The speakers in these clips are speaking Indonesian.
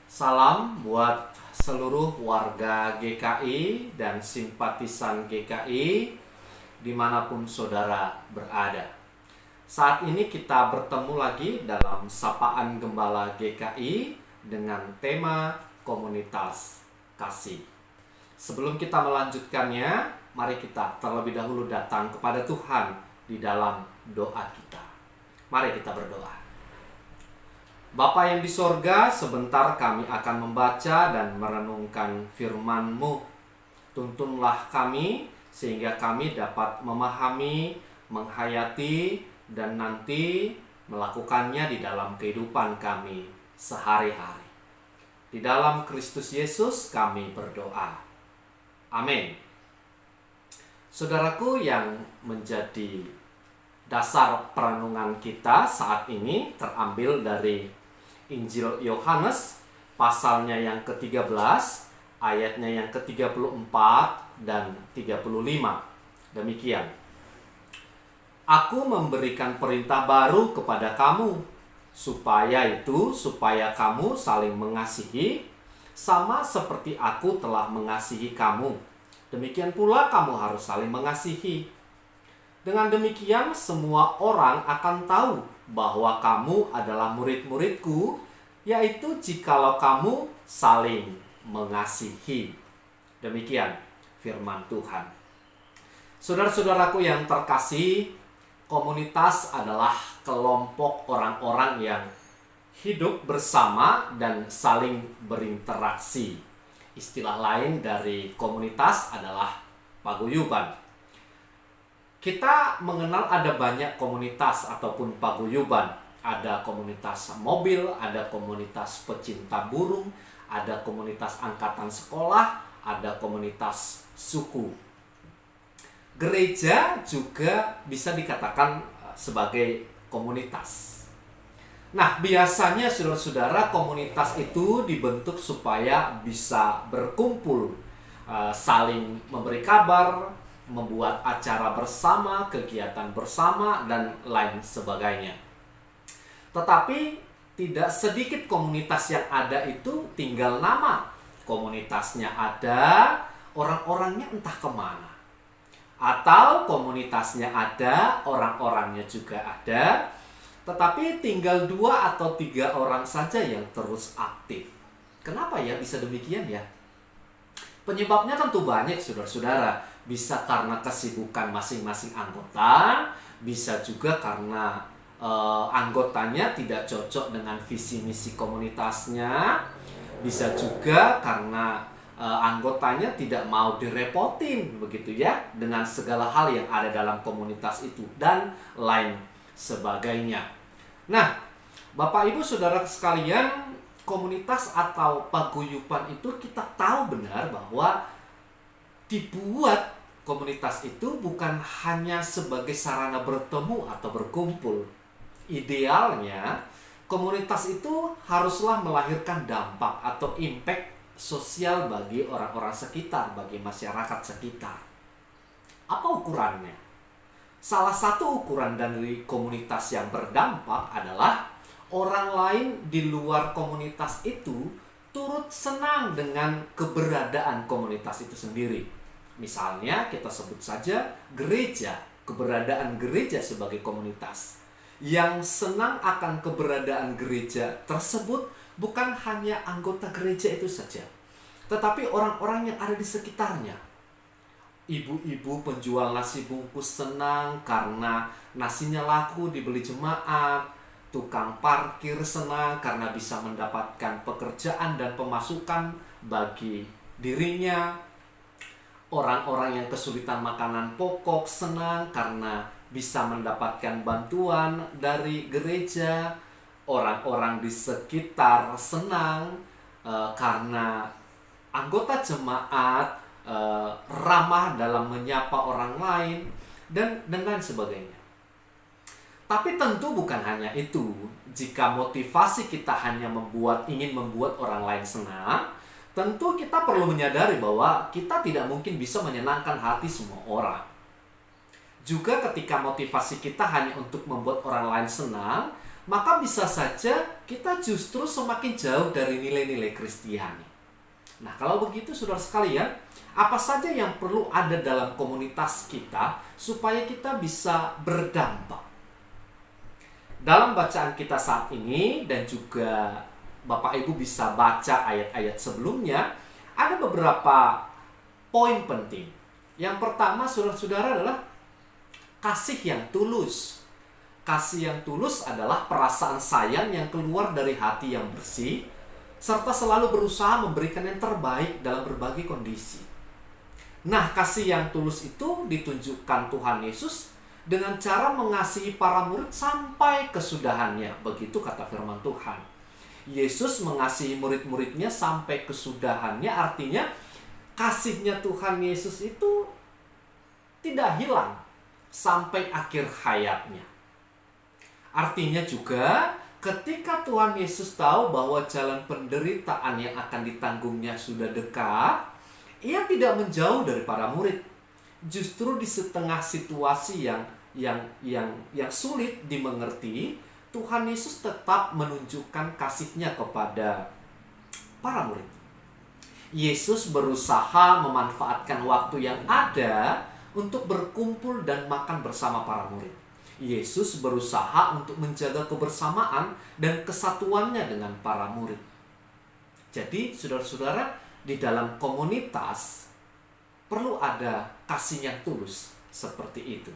Salam buat seluruh warga GKI dan simpatisan GKI dimanapun saudara berada. Saat ini kita bertemu lagi dalam Sapaan Gembala GKI dengan tema Komunitas Kasih. Sebelum kita melanjutkannya, mari kita terlebih dahulu datang kepada Tuhan di dalam doa kita. Mari kita berdoa. Bapa yang di sorga, sebentar kami akan membaca dan merenungkan firman-Mu. Tuntunlah kami sehingga kami dapat memahami, menghayati, dan nanti melakukannya di dalam kehidupan kami sehari-hari. Di dalam Kristus Yesus kami berdoa. Amin. Saudaraku, yang menjadi dasar perenungan kita saat ini terambil dari Injil Yohanes pasalnya yang ke-13, ayatnya yang ke-34 dan 35. Demikian. Aku memberikan perintah baru kepada kamu, supaya kamu saling mengasihi, sama seperti aku telah mengasihi kamu. Demikian pula kamu harus saling mengasihi. Dengan demikian semua orang akan tahu bahwa kamu adalah murid-muridku, yaitu jikalau kamu saling mengasihi. Demikian firman Tuhan. Saudara-saudaraku yang terkasih, komunitas adalah kelompok orang-orang yang hidup bersama dan saling berinteraksi. Istilah lain dari komunitas adalah paguyuban. Kita mengenal ada banyak komunitas ataupun paguyuban. Ada komunitas mobil, ada komunitas pecinta burung, ada komunitas angkatan sekolah, ada komunitas suku. Gereja juga bisa dikatakan sebagai komunitas. Nah, biasanya saudara-saudara, komunitas itu dibentuk supaya bisa berkumpul, saling memberi kabar, membuat acara bersama, kegiatan bersama, dan lain sebagainya. Tetapi tidak sedikit komunitas yang ada itu tinggal nama. Komunitasnya ada, orang-orangnya entah kemana. Atau komunitasnya ada, orang-orangnya juga ada, tetapi tinggal 2 atau 3 orang saja yang terus aktif. Kenapa ya bisa demikian ya? Penyebabnya tentu banyak, saudara-saudara. Bisa karena kesibukan masing-masing anggota, bisa juga karena anggotanya tidak cocok dengan visi misi komunitasnya, bisa juga karena anggotanya tidak mau direpotin begitu ya dengan segala hal yang ada dalam komunitas itu dan lain sebagainya. Nah, Bapak Ibu Saudara sekalian, komunitas atau paguyuban itu kita tahu benar bahwa dibuat komunitas itu bukan hanya sebagai sarana bertemu atau berkumpul. Idealnya, komunitas itu haruslah melahirkan dampak atau impact sosial bagi orang-orang sekitar, bagi masyarakat sekitar. Apa ukurannya? Salah satu ukuran dari komunitas yang berdampak adalah orang lain di luar komunitas itu turut senang dengan keberadaan komunitas itu sendiri. Misalnya kita sebut saja gereja, keberadaan gereja sebagai komunitas. Yang senang akan keberadaan gereja tersebut bukan hanya anggota gereja itu saja, tetapi orang-orang yang ada di sekitarnya. Ibu-ibu penjual nasi bungkus senang karena nasinya laku dibeli jemaat. Tukang parkir senang karena bisa mendapatkan pekerjaan dan pemasukan bagi dirinya. Orang-orang yang kesulitan makanan pokok senang karena bisa mendapatkan bantuan dari gereja. Orang-orang di sekitar senang karena anggota jemaat ramah dalam menyapa orang lain dan lain sebagainya. Tapi tentu bukan hanya itu. Jika motivasi kita hanya ingin membuat orang lain senang, tentu kita perlu menyadari bahwa kita tidak mungkin bisa menyenangkan hati semua orang. Juga ketika motivasi kita hanya untuk membuat orang lain senang, maka bisa saja kita justru semakin jauh dari nilai-nilai Kristiani. Nah, kalau begitu saudara sekalian, apa saja yang perlu ada dalam komunitas kita supaya kita bisa berdampak? Dalam bacaan kita saat ini, dan juga Bapak Ibu bisa baca ayat-ayat sebelumnya, ada beberapa poin penting. Yang pertama, saudara-saudara, adalah kasih yang tulus. Kasih yang tulus adalah perasaan sayang yang keluar dari hati yang bersih, serta selalu berusaha memberikan yang terbaik dalam berbagai kondisi. Nah, kasih yang tulus itu ditunjukkan Tuhan Yesus dengan cara mengasihi para murid sampai kesudahannya. Begitu kata firman Tuhan. Yesus mengasihi murid-muridnya sampai kesudahannya, artinya kasihnya Tuhan Yesus itu tidak hilang sampai akhir hayatnya. Artinya juga ketika Tuhan Yesus tahu bahwa jalan penderitaan yang akan ditanggungnya sudah dekat, Ia tidak menjauh dari para murid. Justru di setengah situasi yang sulit dimengerti, Tuhan Yesus tetap menunjukkan kasih-Nya kepada para murid. Yesus berusaha memanfaatkan waktu yang ada untuk berkumpul dan makan bersama para murid. Yesus berusaha untuk menjaga kebersamaan dan kesatuannya dengan para murid. Jadi, saudara-saudara, di dalam komunitas perlu ada kasih yang tulus seperti itu.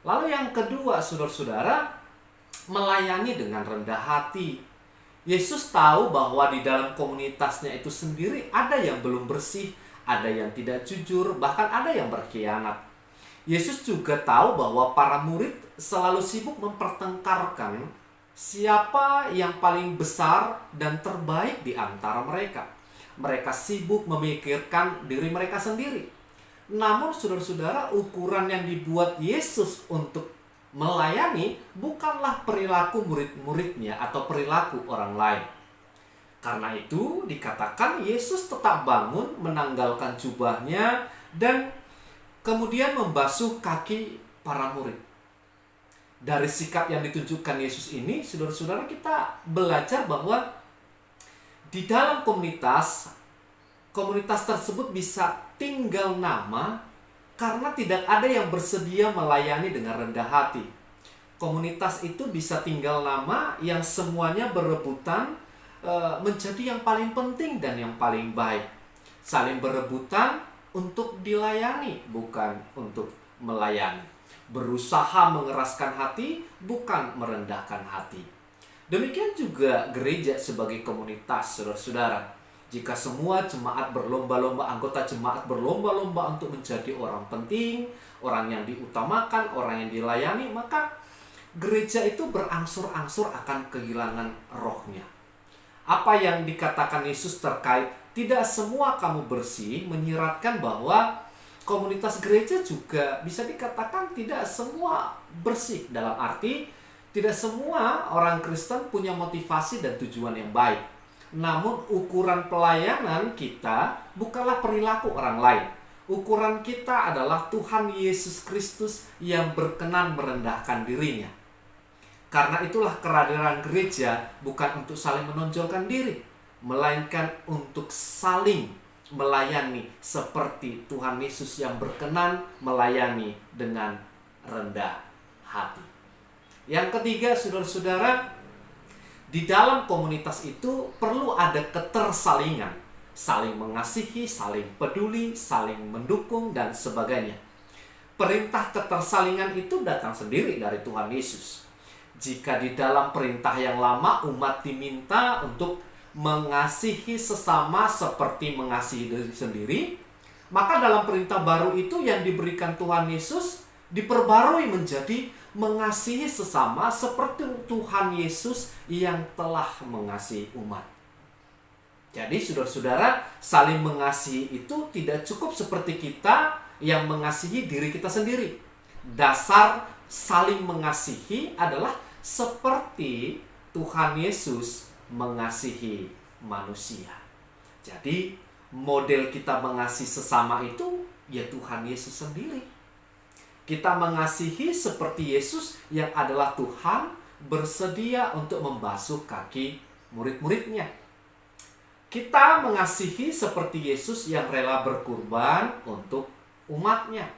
Lalu yang kedua, saudara-saudara, melayani dengan rendah hati. Yesus tahu bahwa di dalam komunitasnya itu sendiri ada yang belum bersih, ada yang tidak jujur, bahkan ada yang berkhianat. Yesus juga tahu bahwa para murid selalu sibuk mempertengkarkan siapa yang paling besar dan terbaik di antara mereka. Mereka sibuk memikirkan diri mereka sendiri. Namun saudara-saudara, ukuran yang dibuat Yesus untuk melayani bukanlah perilaku murid-muridnya atau perilaku orang lain. Karena itu dikatakan Yesus tetap bangun, menanggalkan jubahnya, dan kemudian membasuh kaki para murid. Dari sikap yang ditunjukkan Yesus ini, saudara-saudara, kita belajar bahwa di dalam komunitas tersebut bisa tinggal nama karena tidak ada yang bersedia melayani dengan rendah hati. Komunitas itu bisa tinggal nama yang semuanya berebutan menjadi yang paling penting dan yang paling baik. Saling berebutan untuk dilayani, bukan untuk melayani. Berusaha mengeraskan hati, bukan merendahkan hati. Demikian juga gereja sebagai komunitas, saudara-saudara. Jika semua jemaat berlomba-lomba, anggota jemaat berlomba-lomba untuk menjadi orang penting, orang yang diutamakan, orang yang dilayani, maka gereja itu berangsur-angsur akan kehilangan rohnya. Apa yang dikatakan Yesus terkait tidak semua kamu bersih menyiratkan bahwa komunitas gereja juga bisa dikatakan tidak semua bersih. Dalam arti tidak semua orang Kristen punya motivasi dan tujuan yang baik. Namun ukuran pelayanan kita bukanlah perilaku orang lain. Ukuran kita adalah Tuhan Yesus Kristus yang berkenan merendahkan dirinya. Karena itulah kehadiran gereja bukan untuk saling menonjolkan diri, melainkan untuk saling melayani seperti Tuhan Yesus yang berkenan melayani dengan rendah hati. Yang ketiga, saudara-saudara, di dalam komunitas itu perlu ada ketersalingan, saling mengasihi, saling peduli, saling mendukung, dan sebagainya. Perintah ketersalingan itu datang sendiri dari Tuhan Yesus. Jika di dalam perintah yang lama umat diminta untuk mengasihi sesama seperti mengasihi diri sendiri, maka dalam perintah baru itu yang diberikan Tuhan Yesus diperbarui menjadi mengasihi sesama seperti Tuhan Yesus yang telah mengasihi umat. Jadi saudara-saudara, saling mengasihi itu tidak cukup seperti kita yang mengasihi diri kita sendiri. Dasar saling mengasihi adalah seperti Tuhan Yesus mengasihi manusia. Jadi model kita mengasihi sesama itu ya Tuhan Yesus sendiri. Kita mengasihi seperti Yesus yang adalah Tuhan, bersedia untuk membasuh kaki murid-muridnya. Kita mengasihi seperti Yesus yang rela berkorban untuk umatnya.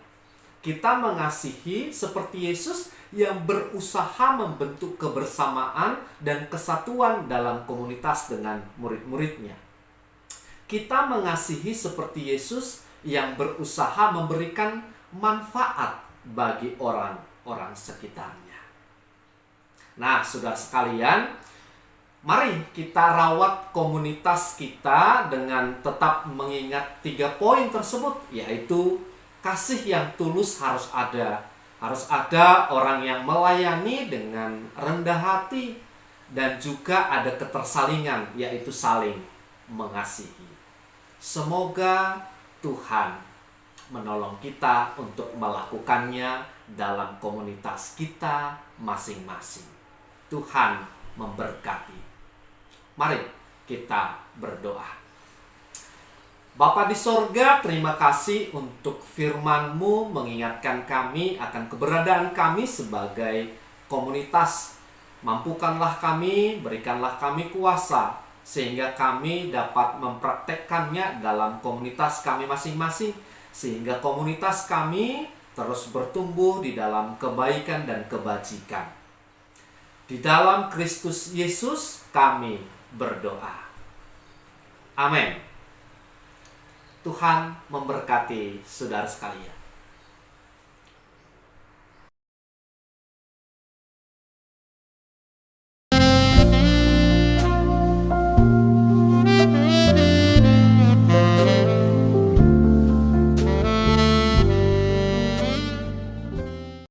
Kita mengasihi seperti Yesus yang berusaha membentuk kebersamaan dan kesatuan dalam komunitas dengan murid-muridnya. Kita mengasihi seperti Yesus yang berusaha memberikan manfaat bagi orang-orang sekitarnya. Nah, saudara sekalian, mari kita rawat komunitas kita dengan tetap mengingat 3 poin tersebut, yaitu kasih yang tulus harus ada. Harus ada orang yang melayani dengan rendah hati, dan juga ada ketersalingan, yaitu saling mengasihi. Semoga Tuhan menolong kita untuk melakukannya dalam komunitas kita masing-masing. Tuhan memberkati. Mari kita berdoa. Bapa di sorga, terima kasih untuk firman-Mu mengingatkan kami akan keberadaan kami sebagai komunitas. Mampukanlah kami, berikanlah kami kuasa, sehingga kami dapat mempraktekkannya dalam komunitas kami masing-masing, sehingga komunitas kami terus bertumbuh di dalam kebaikan dan kebajikan. Di dalam Kristus Yesus kami berdoa. Amin. Tuhan memberkati saudara sekalian.